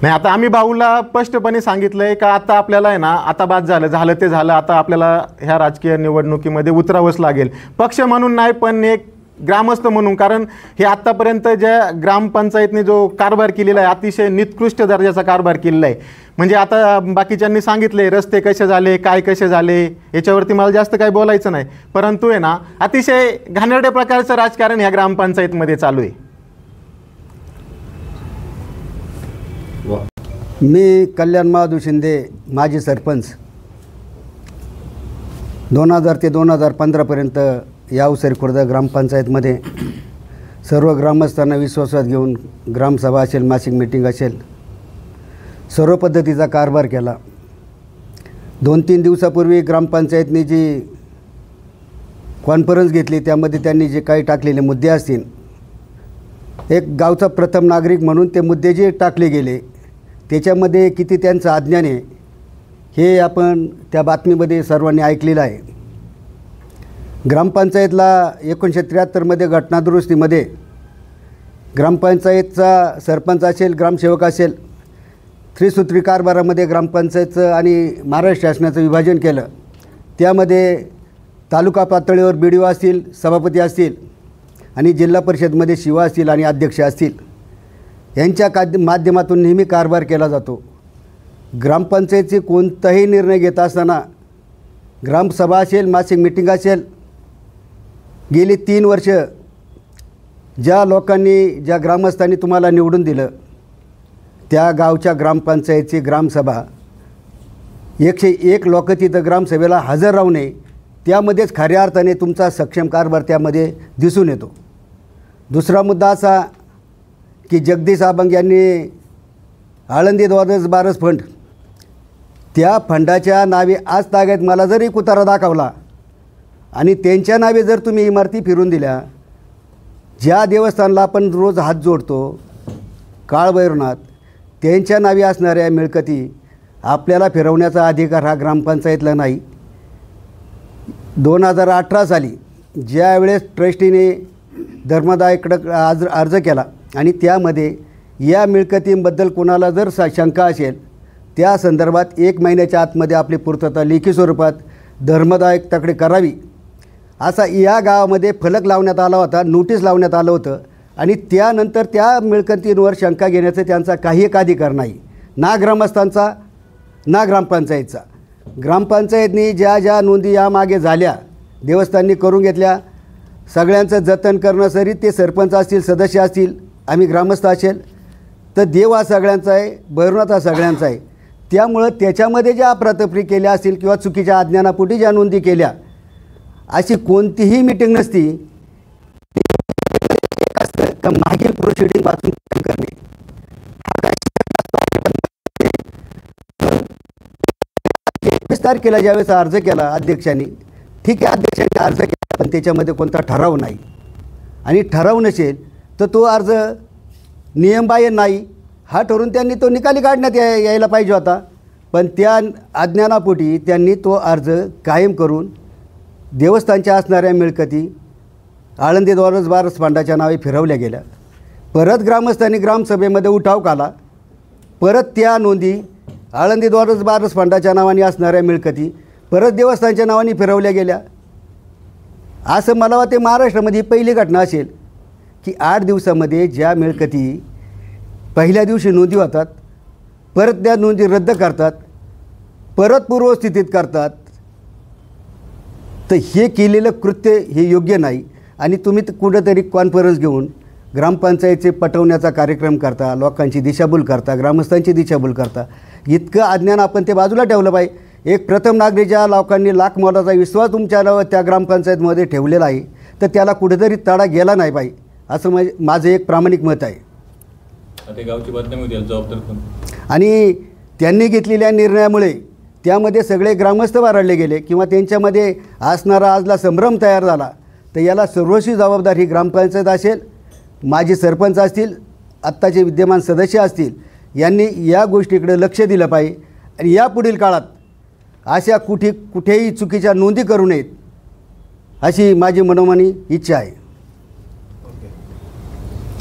S6: नाही, आता आम्ही भाऊला स्पष्टपणे सांगितलंय का आता आपल्याला आहे ना, आता बाद झालं ते झालं, आता आपल्याला ह्या राजकीय निवडणुकीमध्ये उतरावंच लागेल. पक्ष म्हणून नाही पण एक ग्रामस्थ म्हणून. कारण हे आत्तापर्यंत ज्या ग्रामपंचायतने जो कारभार केलेला आहे अतिशय निकृष्ट दर्जाचा कारभार केलेला आहे. म्हणजे आता बाकीच्यांनी सांगितले रस्ते कसे झाले, काय कसे झाले, याच्यावरती मला जास्त काही बोलायचं नाही. परंतु आहे ना, अतिशय घाणेरड्या प्रकारचं राजकारण ह्या ग्रामपंचायतमध्ये चालू आहे.
S7: मी कल्याण महादेव शिंदे, माजी सरपंच. 2000 ते 2015पर्यंत या अवसरी खुर्द ग्रामपंचायतमध्ये सर्व ग्रामस्थांना विश्वासात घेऊन ग्रामसभा असेल, मासिक मीटिंग असेल, सर्व पद्धतीचा कारभार केला. 2-3 दिवसापूर्वी ग्रामपंचायतने जी कॉन्फरन्स घेतली त्यामध्ये त्यांनी जे काही टाकलेले मुद्दे असतील, एक गावचा प्रथम नागरिक म्हणून ते मुद्दे जे टाकले गेले त्याच्यामध्ये किती त्यांचं अज्ञान आहे हे आपण त्या बातमीमध्ये सर्वांनी ऐकलेलं आहे. ग्रामपंचायतला 1973मध्ये घटनादुरुस्तीमध्ये ग्रामपंचायतचा सरपंच असेल, ग्रामसेवक असेल, त्रिसूत्री कारभारामध्ये ग्रामपंचायतचं आणि महाराष्ट्र शासनाचं विभाजन केलं. त्यामध्ये तालुका पातळीवर BDO असतील, सभापती असतील आणि जिल्हा परिषदमध्ये शिवा असतील आणि अध्यक्ष असतील, यांच्या माध्यमातून नेहमी कारभार केला जातो. ग्रामपंचायतचे कोणताही निर्णय घेत असताना ग्रामसभा असेल, मासिक मीटिंग असेल, गेली 3 वर्ष ज्या लोकांनी, ज्या ग्रामस्थांनी तुम्हाला निवडून दिलं त्या गावच्या ग्रामपंचायतची ग्रामसभा 101 लोक तिथं ग्रामसभेला हजर राहू नये, त्यामध्येच खऱ्या अर्थाने तुमचा सक्षम कारभार त्यामध्ये दिसून येतो. दुसरा मुद्दा असा की जगदीश आबंग यांनी आळंदी द्वादश बारस फंड, त्या फंडाच्या नावे आज तागायत मला जर एक उतारा दाखवला आणि त्यांच्या नावे जर तुम्ही इमारती फिरून दिल्या, ज्या देवस्थानला आपण रोज हात जोडतो काळभैरवनाथ, त्यांच्या नावे असणाऱ्या मिळकती आपल्याला फिरवण्याचा अधिकार हा ग्रामपंचायतला नाही. 2018 साली ज्या वेळेस ट्रस्टीने धर्मदायकडं अर्ज केला आणि त्यामध्ये या मिळकतींबद्दल कोणाला जर शंका असेल त्या संदर्भात 1 महिन्याच्या आतमध्ये आपली पूर्तता लेखी स्वरूपात धर्मदायकताकडे करावी असा या गावामध्ये फलक लावण्यात आला होता, नोटीस लावण्यात आलं होतं. आणि त्यानंतर त्या मिळकतींवर शंका घेण्याचा त्यांचा काही एक अधिकार नाही, ना ग्रामस्थांचा ना ग्रामपंचायतचा. ग्रामपंचायतनी ज्या ज्या नोंदी यामागे झाल्या देवस्थाननी करून घेतल्या, सगळ्यांचं जतन करणं, सरी ते सरपंच असतील, सदस्य असतील, आम्ही ग्रामस्थ असेल, तर देव हा सगळ्यांचा आहे, भैरवनाथ हा सगळ्यांचा आहे. त्यामुळं त्याच्यामध्ये ज्या अफरातफरी केल्या असतील किंवा चुकीच्या अज्ञानापोटी ज्या नोंदी केल्या, अशी कोणतीही मीटिंग नसती तर मागील प्रोसिडिंग वाचून करणे. 21 तारखेला ज्यावेळेस अर्ज केला अध्यक्षांनी, ठीक आहे अध्यक्षांनी अर्ज केला पण त्याच्यामध्ये कोणता ठराव नाही, आणि ठराव नसेल तर तो अर्ज नियमबाह्य नाही हा ठरवून त्यांनी तो निकाली काढण्यात यायला पाहिजे होता. पण त्या अज्ञानापोटी त्यांनी तो अर्ज कायम करून देवस्थानच्या असणाऱ्या मिळकती आळंदीद्वारच बारस फंडाच्या नावे फिरवल्या गेल्या. परत ग्रामस्थांनी ग्रामसभेमध्ये उठाव काढला. परत त्या नोंदी आळंदीद्वारच बारस फंडाच्या नावाने असणाऱ्या मिळकती परत देवस्थानच्या नावाने फिरवल्या गेल्या. असं मला वाटते महाराष्ट्रामध्ये ही पहिली घटना असेल की 8 दिवसामध्ये ज्या मिळकती पहिल्या दिवशी नोंदी होतात, परत त्या नोंदी रद्द करतात, परत पूर्वस्थितीत करतात. तर हे केलेलं कृत्य हे योग्य नाही. आणि तुम्ही कुठंतरी कॉन्फरन्स घेऊन ग्रामपंचायतचे पटवण्याचा कार्यक्रम करता, लोकांची दिशाभूल करता, ग्रामस्थांची दिशाभूल करता. इतकं अज्ञान आपण ते बाजूला ठेवलं पाहिजे. एक प्रथम नागरिक ज्या लोकांनी लाख मोलाचा विश्वास तुमच्या त्या ग्रामपंचायतमध्ये ठेवलेला आहे, तर त्याला कुठेतरी तडा गेला नाही पाहिजे, असं माझं एक प्रामाणिक मत आहे.
S2: आता गावची बदनामी होती, जबाबदार कोण?
S7: आणि त्यांनी घेतलेल्या निर्णयामुळे त्यामध्ये सगळे ग्रामस्थ भरडले गेले किंवा त्यांच्यामध्ये असणारा आजला संभ्रम तयार झाला. तर याला सर्वस्वी जबाबदार ही ग्रामपंचायत असेल, माजी सरपंच असतील, आत्ताचे विद्यमान सदस्य असतील, यांनी या गोष्टीकडे लक्ष दिलं पाहिजे. आणि यापुढील काळात अशा कुठेही चुकीच्या नोंदी करू नयेत अशी माझी मनोमनी इच्छा आहे.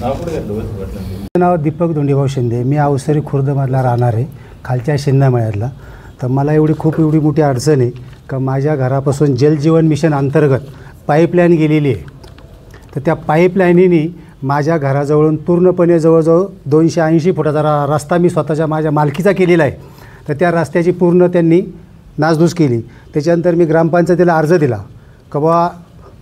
S2: नाव कुठे घेतलं बस वाटलं?
S8: माझं नाव दीपक धोंडीभाऊ शिंदे. मी अवसरी खुर्दमधला राहणार आहे, खालच्या शिंदामळ्यातला. तर मला खूप एवढी मोठी अडचण आहे का माझ्या घरापासून जलजीवन मिशन अंतर्गत पाईपलाईन गेलेली आहे. तर त्या पाईपलाईनीने माझ्या घराजवळून पूर्णपणे जवळजवळ 280 फुटाचा रस्ता मी स्वतःच्या माझ्या मालकीचा केलेला आहे. तर त्या रस्त्याची पूर्ण त्यांनी नासधूस केली. त्याच्यानंतर मी ग्रामपंचायतीला अर्ज दिला का बाबा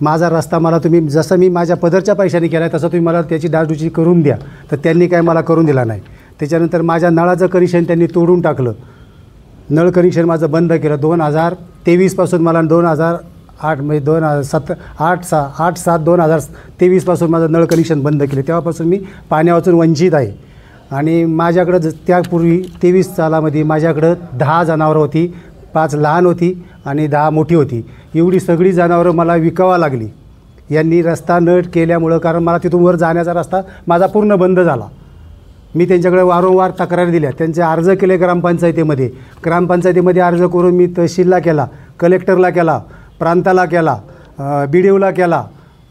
S8: माझा रस्ता मला तुम्ही जसं मी माझ्या पदरच्या पैशाने केला आहे तसं तुम्ही मला त्याची डागडुजी करून द्या. तर त्यांनी काय मला करून दिला नाही. त्याच्यानंतर माझ्या नळाचं कनेक्शन त्यांनी तोडून टाकलं. नळ कनेक्शन माझं बंद केलं. 2023पासून मला 2008 म्हणजे 2023पासून माझं नळ कनेक्शन बंद केलं. तेव्हापासून मी पाण्यापासून वंचित आहे. आणि माझ्याकडं त्यापूर्वी 23 सालामध्ये माझ्याकडं 10 जनावरं होती, 5 लहान होती आणि 10 मोठी होती. एवढी सगळी जनावरं मला विकावा लागली यांनी रस्ता न केल्यामुळं. कारण मला तिथून वर जाण्याचा रस्ता माझा पूर्ण बंद झाला. मी त्यांच्याकडे वारंवार तक्रारी दिल्या, त्यांचे अर्ज केले ग्रामपंचायतीमध्ये अर्ज करून मी तहसीलला केला, कलेक्टरला केला, प्रांताला केला, BDOला केला,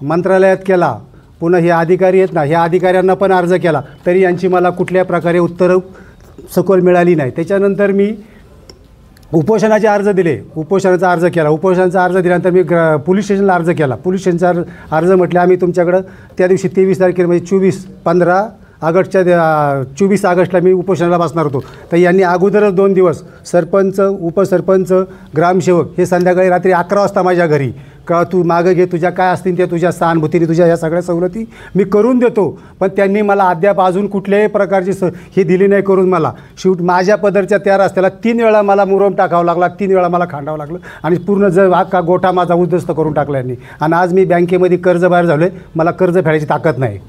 S8: मंत्रालयात केला, पुन्हा हे अधिकारी आहेत ना ह्या अधिकाऱ्यांना पण अर्ज केला, तरी यांची मला कुठल्या प्रकारे उत्तरं सखोल मिळाली नाही. त्याच्यानंतर मी उपोषणाचे अर्ज दिले, उपोषणाचा अर्ज केला. उपोषणाचा अर्ज दिल्यानंतर मी पोलीस स्टेशनला अर्ज केला. पोलीस स्टेशनचा अर्ज म्हटले आम्ही तुमच्याकडं त्या दिवशी 23 तारखेला म्हणजे 24 ऑगस्टला मी उपोषणाला बसणार होतो. तर यांनी अगोदरच 2 दिवस सरपंच, उपसरपंच, ग्रामसेवक हे संध्याकाळी रात्री 11 वाजता माझ्या घरी का तू मागं घे, तुझ्या काय असतील त्या तुझ्या सहानुभूतीने तुझ्या ह्या सगळ्या सवलती मी करून देतो. पण त्यांनी मला अद्याप अजून कुठल्याही प्रकारची हे दिली नाही करून. मला माझ्या पदरच्या त्या रस्त्याला 3 वेळा मला मुरुम टाकावं लागला, 3 वेळा मला खांडावं लागलं आणि पूर्ण अख्खा गोठा माझा उद्ध्वस्त करून टाकला यांनी. आणि आज मी बँकेमध्ये कर्ज बाहेर झालो आहे, मला कर्ज फेडायची ताकद नाही.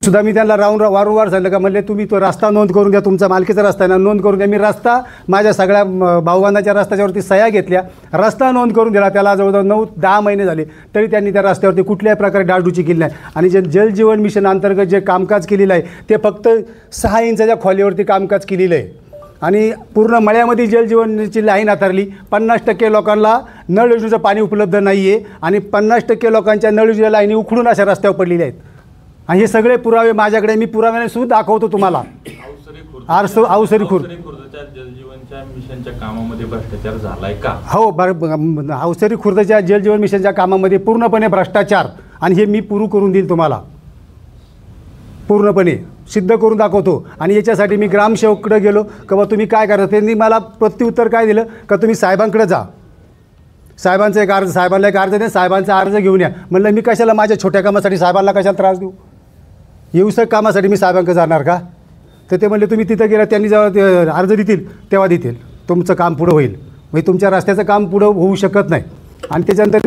S8: सुद्धा मी त्यांना वारंवार सांगितलं का म्हणले तुम्ही तो रस्ता नोंद करून द्या, तुमचा मालकीचा रस्ता आहे ना नोंद करून द्या. मी रस्ता माझ्या सगळ्या भाऊबांधाच्या रस्त्यावरती सह्या घेतल्या, रस्ता नोंद करून दिला. त्याला जवळजवळ 9-10 महिने झाले तरी त्यांनी त्या रस्त्यावरती कुठल्याही प्रकारे डागडुजी केली नाही. आणि जे जलजीवन मिशन अंतर्गत जे कामकाज केलेलं आहे ते फक्त 6 इंचाच्या खोलीवरती कामकाज केलेलं आहे. आणि पूर्ण मळ्यामध्ये जलजीवनची लाईन हातारली. 50% लोकांना नळ योजनेचं पाणी उपलब्ध नाही आहे आणि 50% लोकांच्या नळ योजनेच्या लाईनी उखडून अशा रस्त्यावर पडलेल्या आहेत. आणि हे सगळे पुरावे माझ्याकडे, मी पुराव्याने सुद्धा दाखवतो तुम्हाला. अवसरी खुर्द
S2: जलजीवनच्या मिशनच्या कामामध्ये भ्रष्टाचार झालाय का?
S8: हो, अवसरी खुर्दच्या जलजीवन मिशनच्या कामामध्ये पूर्णपणे भ्रष्टाचार, आणि हे मी पुरू करून देईल तुम्हाला, पूर्णपणे सिद्ध करून दाखवतो. आणि याच्यासाठी मी ग्रामसेवककडे गेलो का बा तुम्ही काय करता. त्यांनी मला प्रत्युत्तर काय दिलं का तुम्ही साहेबांकडे जा, साहेबांचा एक अर्ज, साहेबांना एक अर्ज द्या, साहेबांचा अर्ज घेऊन या. म्हणलं मी कशाला माझ्या छोट्या कामासाठी साहेबांना कशाला त्रास देऊ, येऊसक कामासाठी मी साहेबांकडे जाणार का. तर ते म्हणले तुम्ही तिथं गेला, त्यांनी जेव्हा ते अर्ज देतील तेव्हा देतील, तुमचं काम पुढं होईल. म्हणजे तुमच्या रस्त्याचं काम पुढं होऊ शकत नाही. आणि त्याच्यानंतर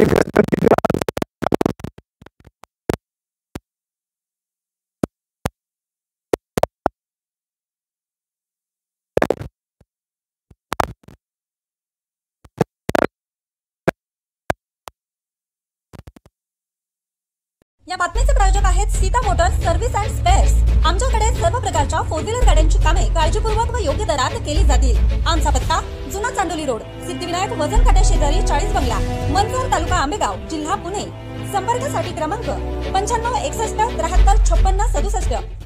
S9: या बातमीचे प्रायोजक आहेत Sita Motors service and spares. आमच्याकडे सर्व प्रकारच्या 4 व्हीलर गाड्यांची कामे काळजीपूर्वक व योग्य दरात केली जातील। आमचा पत्ता जुना चांडोली रोड, सिद्धिविनायक वजन काट्या शेजारी 40 बंगला, मनसर, तालुका आंबेगाव, जिल्हा पुणे। संपर्कासाठी क्रमांक 95 61 73 56 67।